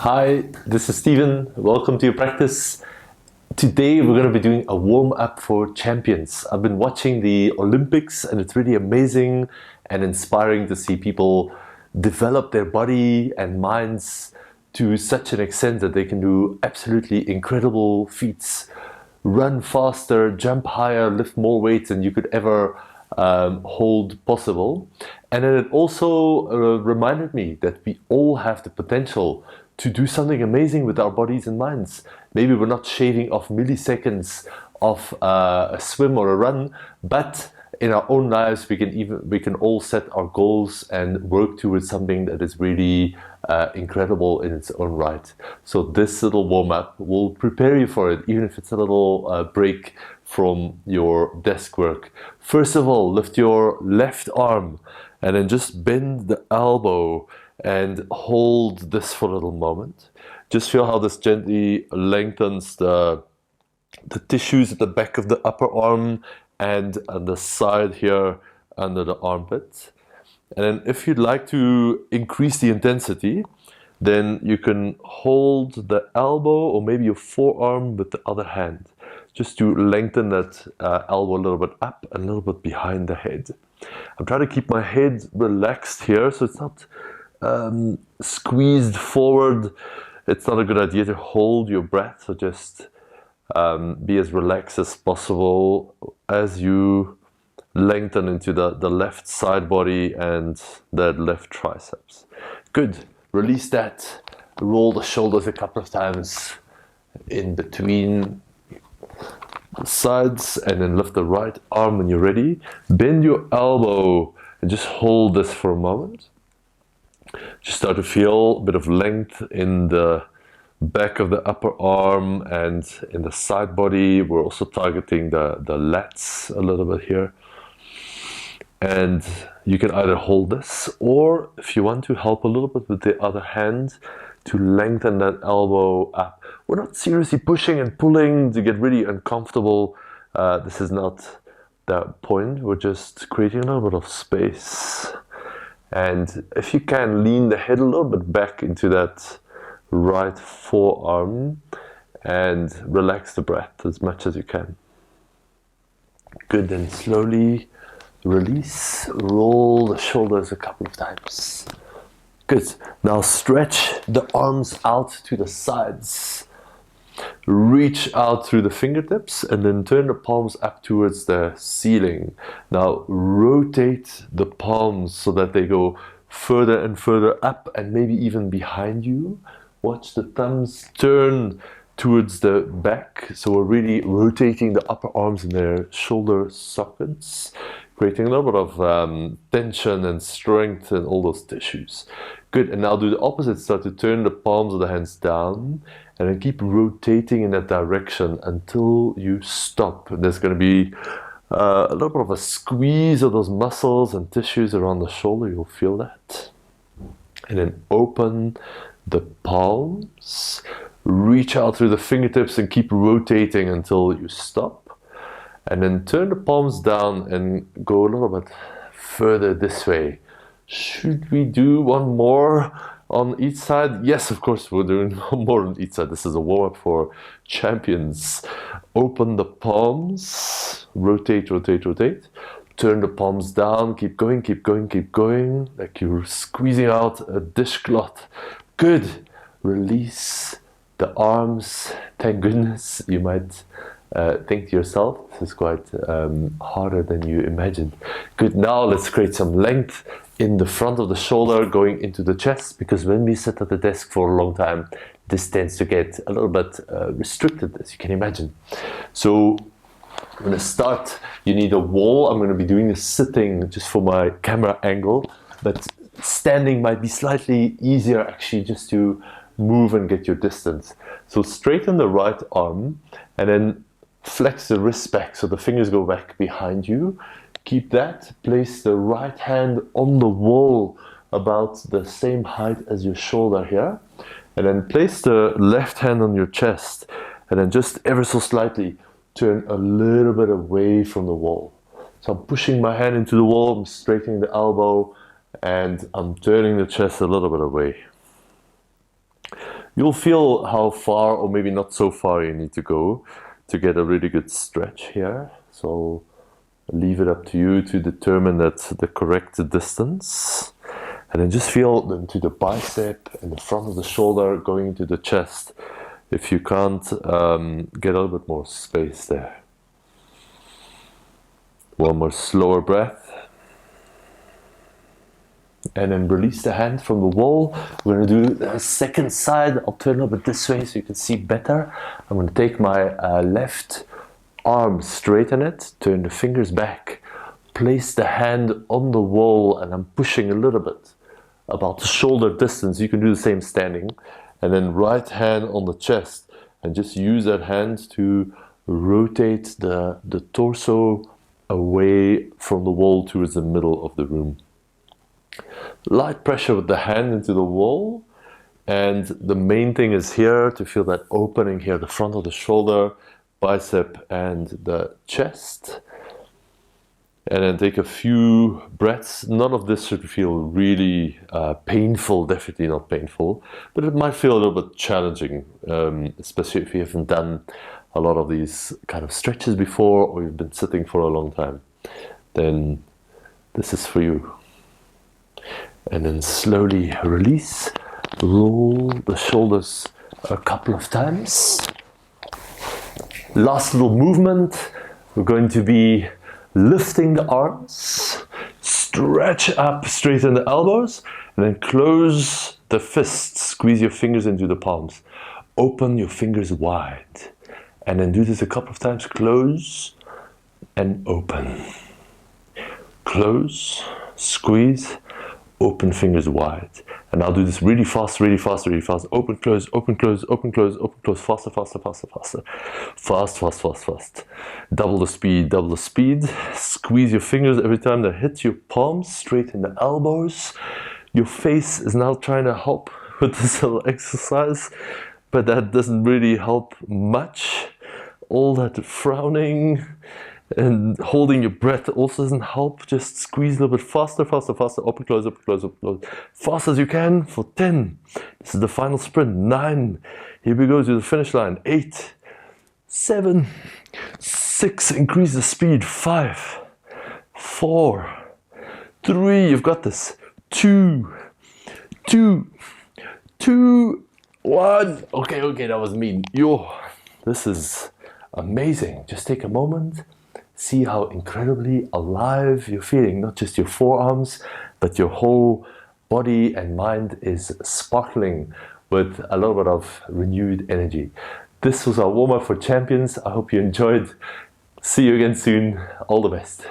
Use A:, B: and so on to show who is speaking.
A: Hi, this is Steven. Welcome to your practice. Today we're going to be doing a warm-up for champions. I've been watching the Olympics and it's really amazing and inspiring to see people develop their body and minds to such an extent that they can do absolutely incredible feats. Run faster, jump higher, lift more weights than you could ever hold possible. And then it also reminded me that we all have the potential to do something amazing with our bodies and minds. Maybe we're not shaving off milliseconds of a swim or a run, but in our own lives we can all set our goals and work towards something that is really incredible in its own right. So this little warm-up will prepare you for it, even if it's a little break from your desk work. First of all, lift your left arm and then just bend the elbow and hold this for a little moment. Just feel how this gently lengthens the tissues at the back of the upper arm and on the side here under the armpit. And then if you'd like to increase the intensity, then you can hold the elbow or maybe your forearm with the other hand, just to lengthen that elbow a little bit up and a little bit behind the head. I'm trying to keep my head relaxed here so it's not squeezed forward. It's not a good idea to hold your breath, so just be as relaxed as possible as you lengthen into the left side body and the left triceps. Good. Release that. Roll the shoulders a couple of times in between the sides and then lift the right arm when you're ready. Bend your elbow and just hold this for a moment. Just start to feel a bit of length in the back of the upper arm and in the side body. We're also targeting the lats a little bit here. And you can either hold this, or if you want to help a little bit with the other hand to lengthen that elbow up. We're not seriously pushing and pulling to get really uncomfortable. This is not the point. We're just creating a little bit of space. And if you can, lean the head a little bit back into that right forearm and relax the breath as much as you can. Good, then slowly release, roll the shoulders a couple of times. Good, now stretch the arms out to the sides. Reach out through the fingertips and then turn the palms up towards the ceiling. Now rotate the palms so that they go further and further up and maybe even behind you. Watch the thumbs turn towards the back. So we're really rotating the upper arms in their shoulder sockets, creating a little bit of tension and strength in all those tissues. Good, and now do the opposite. Start to turn the palms of the hands down and then keep rotating in that direction until you stop. There's going to be a little bit of a squeeze of those muscles and tissues around the shoulder. You'll feel that. And then open the palms, reach out through the fingertips and keep rotating until you stop. And then turn the palms down and go a little bit further this way. Should we do one more on each side? Yes, of course, we're doing one more on each side. This is a warm-up for champions. Open the palms, rotate, rotate, rotate. Turn the palms down, keep going, keep going, keep going. Like you're squeezing out a dishcloth. Good. Release the arms. Thank goodness. You might think to yourself, this is quite harder than you imagined. Good, now let's create some length in the front of the shoulder going into the chest, because when we sit at the desk for a long time, this tends to get a little bit restricted, as you can imagine. So I'm going to start. You need a wall. I'm going to be doing this sitting just for my camera angle, but standing might be slightly easier actually, just to move and get your distance. So straighten the right arm and then flex the wrist back so the fingers go back behind you. Keep that. Place the right hand on the wall about the same height as your shoulder here. And then place the left hand on your chest and then just ever so slightly turn a little bit away from the wall. So I'm pushing my hand into the wall, I'm straightening the elbow, and I'm turning the chest a little bit away. You'll feel how far, or maybe not so far, you need to go to get a really good stretch here. So leave it up to you to determine that the correct distance. And then just feel into the bicep and the front of the shoulder going into the chest. If you can't get a little bit more space there. One more slower breath. And then release the hand from the wall. We're going to do the second side. I'll turn a bit this way so you can see better. I'm going to take my left arm, straighten it, turn the fingers back, place the hand on the wall, and I'm pushing a little bit, about the shoulder distance. You can do the same standing. And then right hand on the chest, and just use that hand to rotate the torso away from the wall towards the middle of the room. Light pressure with the hand into the wall, and the main thing is here to feel that opening here, the front of the shoulder, bicep and the chest. And then take a few breaths. None of this should feel really painful, definitely not painful, but it might feel a little bit challenging, especially if you haven't done a lot of these kind of stretches before, or you've been sitting for a long time. Then this is for you. And then slowly release, roll the shoulders a couple of times. Last little movement, we're going to be lifting the arms, stretch up, straighten the elbows, and then close the fists, squeeze your fingers into the palms. Open your fingers wide, and then do this a couple of times, close and open. Close, squeeze, open fingers wide. And I'll do this really fast, really fast, really fast. Open, close, open, close, open, close, open, close. Faster, faster, faster, faster. Fast, fast, fast, fast. Double the speed, double the speed. Squeeze your fingers every time they hit your palms, straighten the elbows. Your face is now trying to help with this little exercise, but that doesn't really help much. All that frowning and holding your breath also doesn't help. Just squeeze a little bit faster, faster, faster. Open, close, open, close, open, close. Fast as you can for 10. This is the final sprint. 9. Here we go to the finish line. 8, 7, 6. Increase the speed. 5, 4, 3. You've got this. 2, 2, 2, 1. Okay, that was me. This is amazing. Just take a moment. See how incredibly alive you're feeling. Not just your forearms, but your whole body and mind is sparkling with a little bit of renewed energy. This was our warm-up for champions. I hope you enjoyed. See you again soon. All the best.